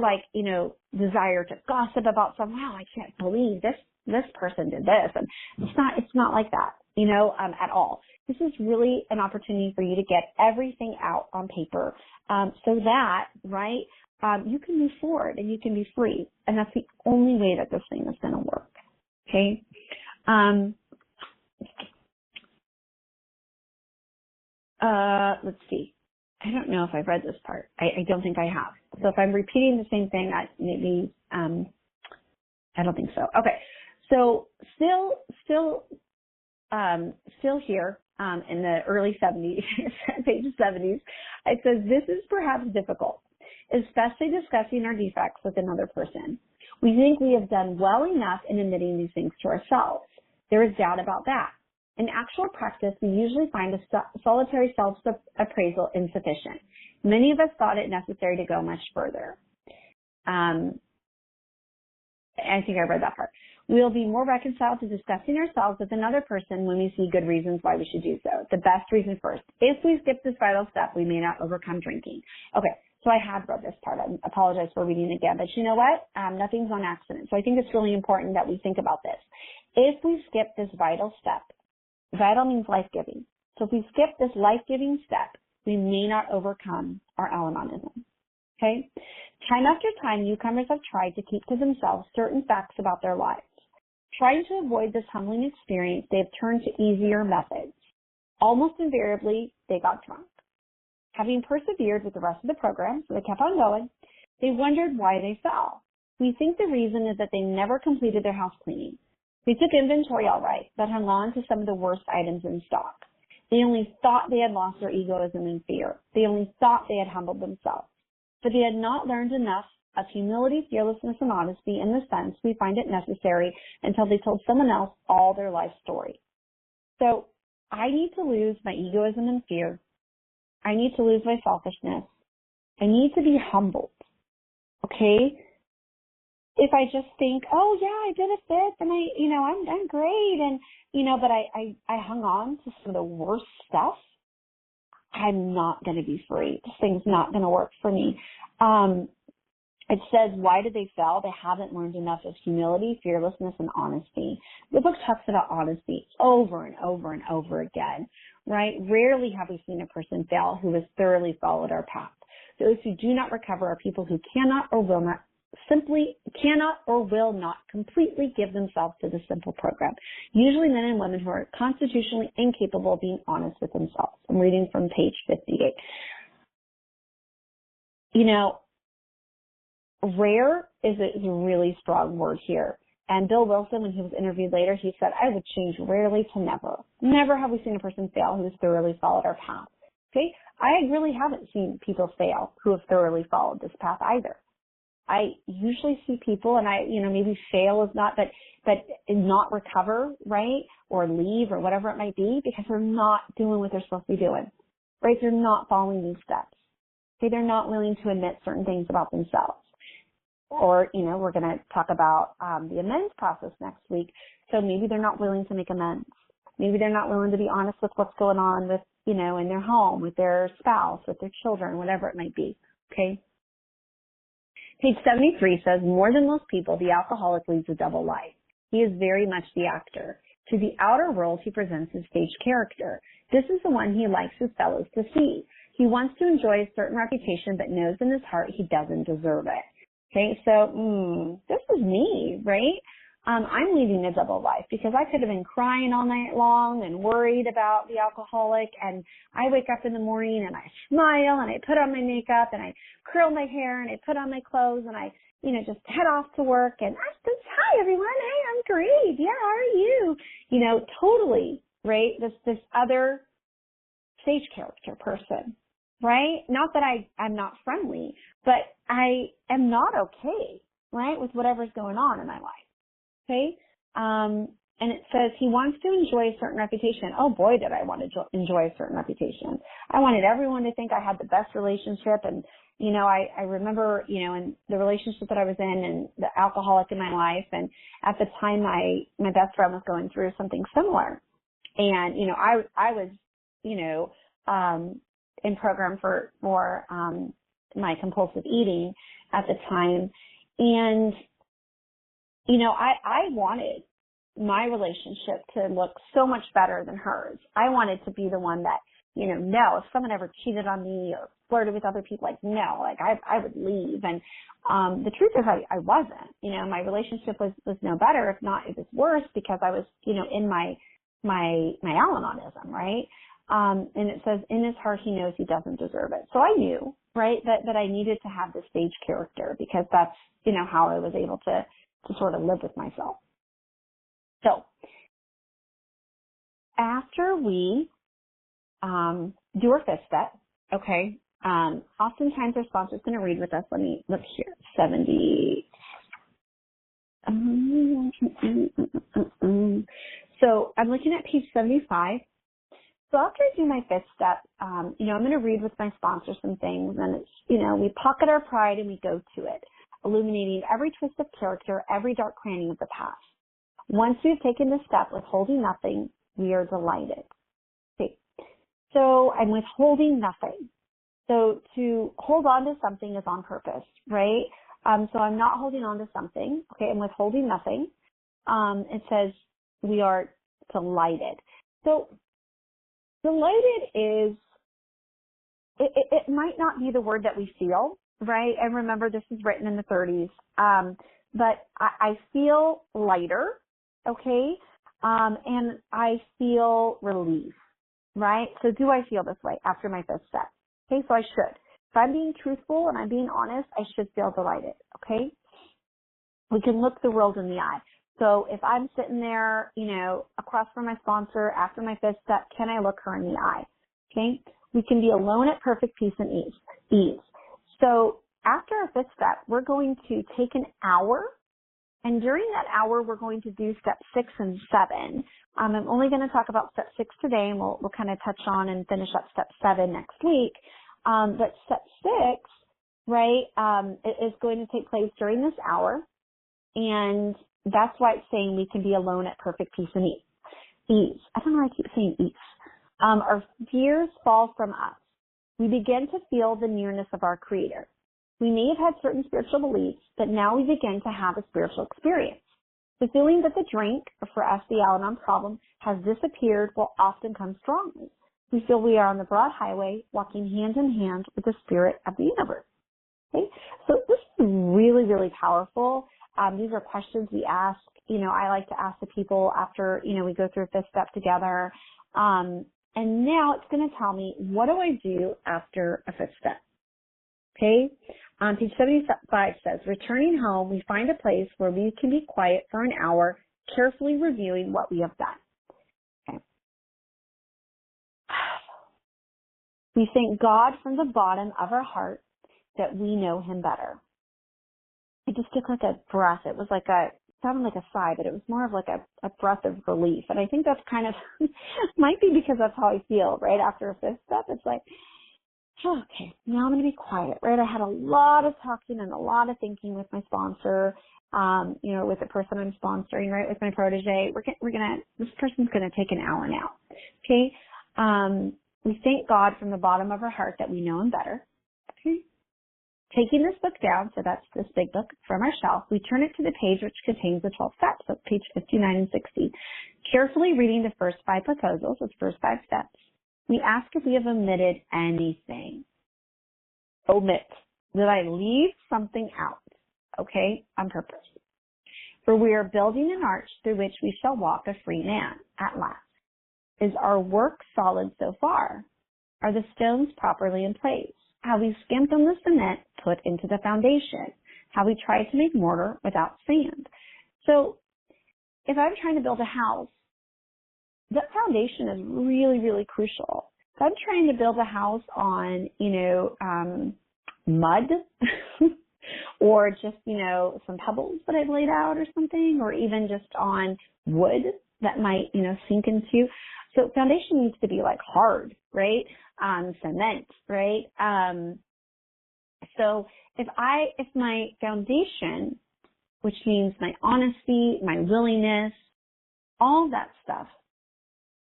desire to gossip about some, wow, I can't believe this person did this. And it's not like that, at all. This is really an opportunity for you to get everything out on paper, so that, right, you can move forward and you can be free. And that's the only way that this thing is going to work. Okay. Let's see. I don't know if I've read this part. I don't think I have. So if I'm repeating the same thing, maybe, I don't think so. Okay. So still here, in the early 70s, page 70s, it says, this is perhaps difficult, especially discussing our defects with another person. We think we have done well enough in admitting these things to ourselves. There is doubt about that. In actual practice, we usually find a solitary self-appraisal insufficient. Many of us thought it necessary to go much further. I think I read that part. We'll be more reconciled to discussing ourselves with another person when we see good reasons why we should do so. The best reason first. If we skip this vital step, we may not overcome drinking. Okay, so I had read this part. I apologize for reading it again, but you know what? Nothing's on accident. So I think it's really important that we think about this. If we skip this vital step, vital means life-giving. So if we skip this life-giving step, we may not overcome our Al-Anonism. Okay? Time after time, newcomers have tried to keep to themselves certain facts about their lives. Trying to avoid this humbling experience, they have turned to easier methods. Almost invariably, they got drunk. Having persevered with the rest of the program, so they kept on going, they wondered why they fell. We think the reason is that they never completed their house cleaning. They took inventory all right, but hung on to some of the worst items in stock. They only thought they had lost their egoism and fear. They only thought they had humbled themselves. But they had not learned enough of humility, fearlessness, and honesty in the sense we find it necessary until they told someone else all their life story. So I need to lose my egoism and fear. I need to lose my selfishness. I need to be humbled. Okay? If I just think, oh yeah, I did a fifth and I'm great and, but I hung on to some of the worst stuff, I'm not going to be free. This thing's not going to work for me. It says, why did they fail? They haven't learned enough of humility, fearlessness, and honesty. The book talks about honesty over and over and over again, right? Rarely have we seen a person fail who has thoroughly followed our path. Those who do not recover are people who cannot or will not completely give themselves to the simple program. Usually men and women who are constitutionally incapable of being honest with themselves. I'm reading from page 58. Rare is a really strong word here. And Bill Wilson, when he was interviewed later, he said, I would change rarely to never. Never have we seen a person fail who has thoroughly followed our path. Okay? I really haven't seen people fail who have thoroughly followed this path either. I usually see people, and maybe fail is not, but not recover, right? Or leave or whatever it might be because they're not doing what they're supposed to be doing, right? They're not following these steps. Okay? They're not willing to admit certain things about themselves. Or, we're going to talk about the amends process next week. So maybe they're not willing to make amends. Maybe they're not willing to be honest with what's going on with, in their home, with their spouse, with their children, whatever it might be. Okay? Page 73 says, more than most people, the alcoholic leads a double life. He is very much the actor. To the outer world, he presents his stage character. This is the one he likes his fellows to see. He wants to enjoy a certain reputation, but knows in his heart he doesn't deserve it. Okay, so this is me, right? I'm leading a double life because I could have been crying all night long and worried about the alcoholic, and I wake up in the morning and I smile and I put on my makeup and I curl my hair and I put on my clothes and I, just head off to work and hi everyone, hey, I'm great, yeah, how are you? Totally, right? This other stage character person. Right? Not that I'm not friendly, but I am not okay, right, with whatever's going on in my life. Okay? And it says he wants to enjoy a certain reputation. Oh boy, did I want to enjoy a certain reputation. I wanted everyone to think I had the best relationship. And, I remember, in the relationship that I was in and the alcoholic in my life. And at the time, my best friend was going through something similar. And, I was, in program for my compulsive eating at the time. And, you know, I wanted my relationship to look so much better than hers. I wanted to be the one that, you know, no, if someone ever cheated on me or flirted with other people, like, no, like I would leave. And the truth is I wasn't. You know, my relationship was no better. If not, it was worse because I was, you know, in my Al-Anonism, right? And it says, in his heart he knows he doesn't deserve it. So I knew, right, that I needed to have this stage character because that's, you know, how I was able to sort of live with myself. So after we do our fifth step, okay, oftentimes our sponsor is going to read with us. Let me look here, 70. So I'm looking at page 75. So after I do my fifth step, you know, I'm going to read with my sponsor some things, and it's, you know, we pocket our pride and we go to it, illuminating every twist of character, every dark cranny of the past. Once we've taken this step, withholding nothing, we are delighted. Okay. So I'm withholding nothing. So to hold on to something is on purpose, right? So I'm not holding on to something. Okay, I'm withholding nothing. It says we are delighted. So delighted is, it might not be the word that we feel, right? And remember, this is written in the 30s. But I feel lighter, okay? And I feel relief, right? So do I feel this way after my fifth step? Okay, so I should. If I'm being truthful and I'm being honest, I should feel delighted, okay? We can look the world in the eye. So if I'm sitting there, you know, across from my sponsor after my fifth step, can I look her in the eye? Okay? We can be alone at perfect peace and ease. So after our fifth step, we're going to take an hour, and during that hour, we're going to do step 6 and 7. I'm only going to talk about step 6 today, and we'll kind of touch on and finish up step 7 next week. But step 6, right, is going to take place during this hour, and that's why it's saying we can be alone at perfect peace and ease. I don't know why I keep saying ease. Our fears fall from us. We begin to feel the nearness of our Creator. We may have had certain spiritual beliefs, but now we begin to have a spiritual experience. The feeling that the drink, or for us the Al-Anon problem, has disappeared will often come strongly. We feel we are on the broad highway, walking hand in hand with the spirit of the universe. Okay? So this is really, really powerful. These are questions we ask. You know, I like to ask the people after, you know, we go through a fifth step together. And now it's going to tell me, what do I do after a fifth step? Okay? Page 75 says, returning home, we find a place where we can be quiet for an hour, carefully reviewing what we have done. Okay. We thank God from the bottom of our heart that we know Him better. I just took like a breath. It was like sounded like a sigh, but it was more of like a breath of relief. And I think that's kind of, might be because that's how I feel, right? After a fifth step, it's like, oh, okay, now I'm going to be quiet, right? I had a lot of talking and a lot of thinking with my sponsor, you know, with the person I'm sponsoring, right? With my protege. This person's going to take an hour now. Okay. We thank God from the bottom of our heart that we know Him better. Okay. Taking this book down, so that's this big book from our shelf, we turn it to the page which contains the 12 steps, so page 59 and 60. Carefully reading the first 5 proposals, those first 5 steps, we ask if we have omitted anything. Omit. Did I leave something out? Okay, on purpose. For we are building an arch through which we shall walk a free man at last. Is our work solid so far? Are the stones properly in place? Have we skimped on the cement put into the foundation? Have we tried to make mortar without sand? So if I'm trying to build a house, that foundation is really, really crucial. If I'm trying to build a house on, you know, mud or just, you know, some pebbles that I've laid out or something, or even just on wood that might, you know, sink into. So foundation needs to be like hard, right? Cement, right? So if my foundation, which means my honesty, my willingness, all that stuff,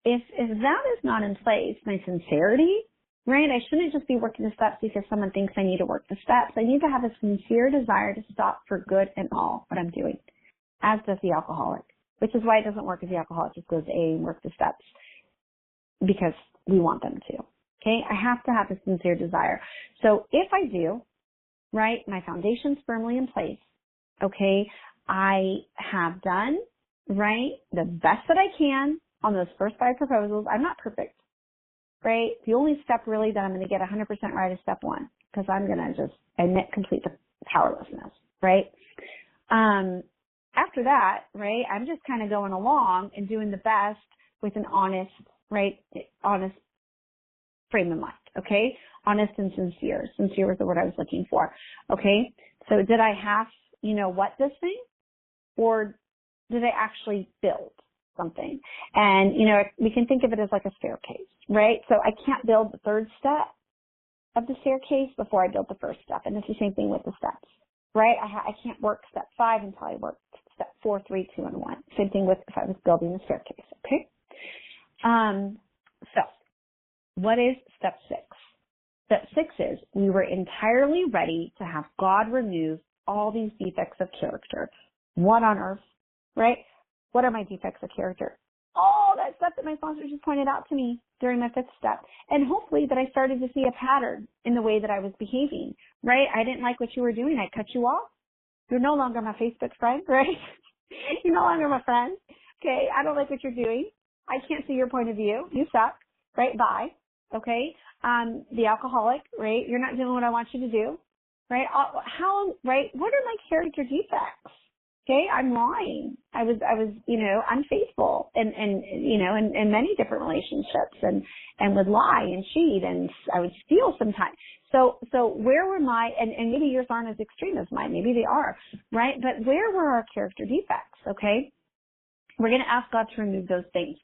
if that is not in place, my sincerity, right? I shouldn't just be working the steps because someone thinks I need to work the steps. I need to have a sincere desire to stop for good and all what I'm doing, as does the alcoholic, which is why it doesn't work if the alcoholic just goes to AA and work the steps, because we want them to. Okay, I have to have a sincere desire. So if I do, right, my foundation's firmly in place, okay, I have done, right, the best that I can on those first 5 proposals. I'm not perfect, right? The only step really that I'm going to get 100% right is step 1, because I'm going to just admit complete powerlessness, right? After that, right, I'm just kind of going along and doing the best with an honest, right, honest frame of mind, okay? Honest and sincere. Sincere was the word I was looking for, okay? So did I have, what this thing? Or did I actually build something? And, we can think of it as like a staircase, right? So I can't build the 3rd step of the staircase before I build the 1st step. And it's the same thing with the steps, right? I can't work step 5 until I work step 4, 3, 2, and 1. Same thing with if I was building the staircase, okay? So what is step 6? Step 6 is we were entirely ready to have God remove all these defects of character. What on earth, right? What are my defects of character? All that stuff that my sponsor just pointed out to me during my 5th step. And hopefully that I started to see a pattern in the way that I was behaving, right? I didn't like what you were doing. I cut you off. You're no longer my Facebook friend, right? You're no longer my friend. Okay, I don't like what you're doing. I can't see your point of view. You suck, right? Bye. Okay. The alcoholic, right? You're not doing what I want you to do, right? Right? What are my character defects? Okay. I'm lying. I was, unfaithful and in many different relationships and would lie and cheat and I would steal sometimes. So where were and maybe yours aren't as extreme as mine. Maybe they are, right? But where were our character defects? Okay. We're going to ask God to remove those things.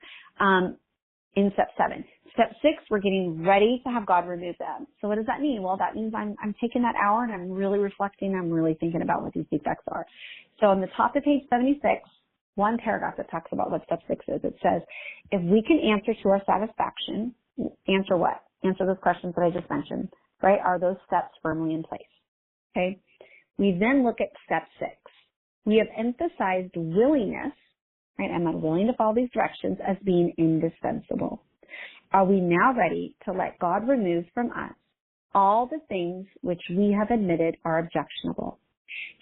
In step 7. Step 6, we're getting ready to have God remove them. So what does that mean? Well, that means I'm taking that hour and I'm really reflecting. I'm really thinking about what these defects are. So on the top of page 76, one paragraph that talks about what step 6 is. It says, if we can answer to our satisfaction, answer what? Answer those questions that I just mentioned, right? Are those steps firmly in place? Okay. We then look at step 6. We have emphasized willingness, right? Am I willing to follow these directions as being indispensable? Are we now ready to let God remove from us all the things which we have admitted are objectionable?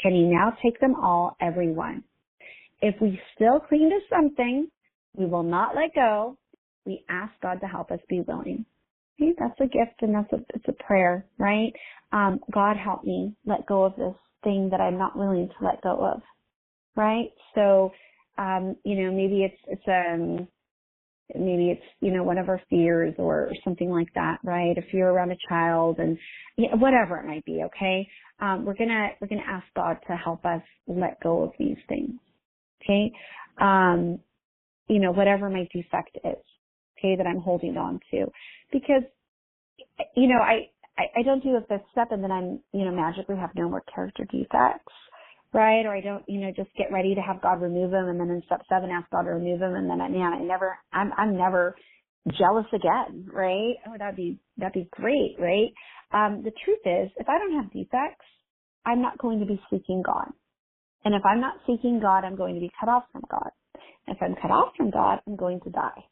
Can He now take them all, every one? If we still cling to something, we will not let go. We ask God to help us be willing. Okay, that's a gift and it's a prayer, right? God, help me let go of this thing that I'm not willing to let go of, right? So, maybe it's one of our fears or something like that, right? A fear around a child and whatever it might be. Okay. We're going to ask God to help us let go of these things. Okay. Whatever my defect is, okay, that I'm holding on to, because, I don't do a 5th step and then I'm, magically have no more character defects. Right? Or I don't, just get ready to have God remove them. And then in step 7, ask God to remove them. And then, I'm never jealous again. Right? Oh, that'd be great. Right? The truth is, if I don't have defects, I'm not going to be seeking God. And if I'm not seeking God, I'm going to be cut off from God. If I'm cut off from God, I'm going to die.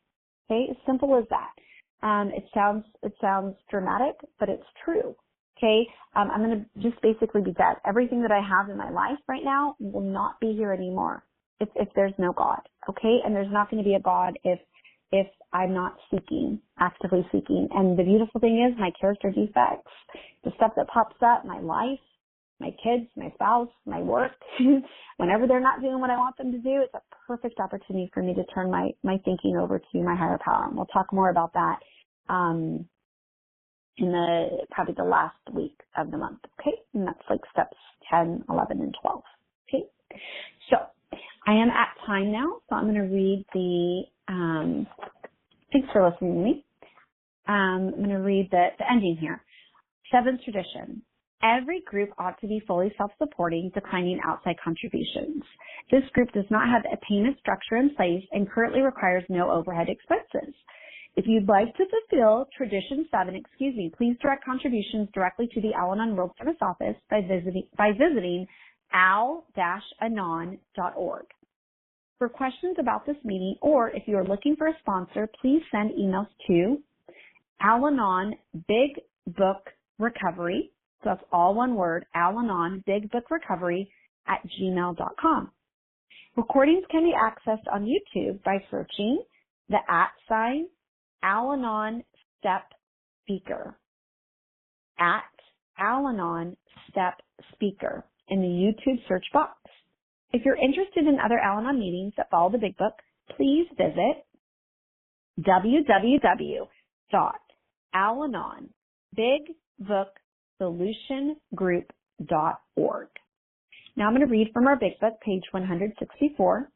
Okay? As simple as that. It sounds dramatic, but it's true. Okay, I'm going to just basically be dead. Everything that I have in my life right now will not be here anymore if there's no God. Okay, and there's not going to be a God if I'm not actively seeking. And the beautiful thing is my character defects, the stuff that pops up, my life, my kids, my spouse, my work, whenever they're not doing what I want them to do, it's a perfect opportunity for me to turn my thinking over to my higher power. And we'll talk more about that in probably the last week of the month, okay? And that's like steps 10, 11, and 12, okay? So I am at time now, so I'm going to read thanks for listening to me. I'm going to read the ending here. 7th tradition. Every group ought to be fully self-supporting, declining outside contributions. This group does not have a payment structure in place and currently requires no overhead expenses. If you'd like to fulfill Tradition 7, please direct contributions directly to the Al-Anon World Service Office by visiting al-anon.org. For questions about this meeting, or if you are looking for a sponsor, please send emails to Al-Anon Big Book Recovery. So that's all one word, Al-Anon Big Book Recovery @gmail.com. Recordings can be accessed on YouTube by searching the @ Al-Anon Step Speaker, @Al-Anon Step Speaker in the YouTube search box. If you're interested in other Al-Anon meetings that follow the Big Book, please visit www.alanonbigbooksolutiongroup.org. Now I'm going to read from our Big Book, page 164.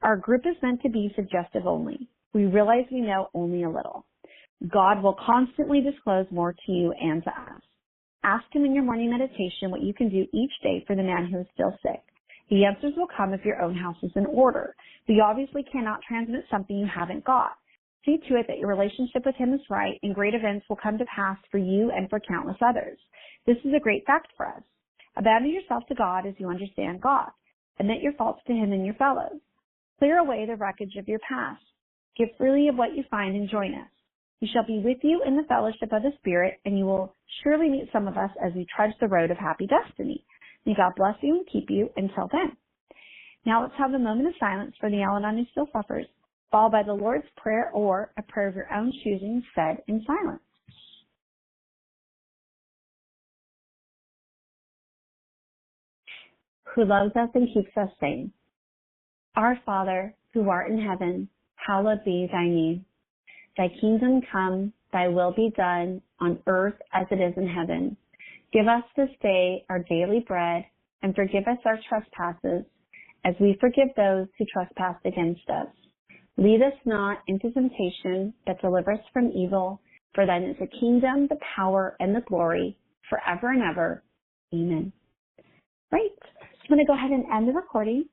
Our group is meant to be suggestive only. We realize we know only a little. God will constantly disclose more to you and to us. Ask Him in your morning meditation what you can do each day for the man who is still sick. The answers will come if your own house is in order. But you obviously cannot transmit something you haven't got. See to it that your relationship with Him is right, and great events will come to pass for you and for countless others. This is a great fact for us. Abandon yourself to God as you understand God. Admit your faults to Him and your fellows. Clear away the wreckage of your past. Give freely of what you find and join us. We shall be with you in the fellowship of the Spirit, and you will surely meet some of us as we trudge the road of happy destiny. May God bless you and keep you until then. Now let's have a moment of silence for the Al-Anon who still suffers, followed by the Lord's Prayer or a prayer of your own choosing said in silence. Who loves us and keeps us sane. Our Father, who art in heaven, hallowed be thy name. Thy kingdom come, thy will be done, on earth as it is in heaven. Give us this day our daily bread, and forgive us our trespasses, as we forgive those who trespass against us. Lead us not into temptation, but deliver us from evil. For thine is the kingdom, the power, and the glory, forever and ever. Amen. Right. So I'm going to go ahead and end the recording.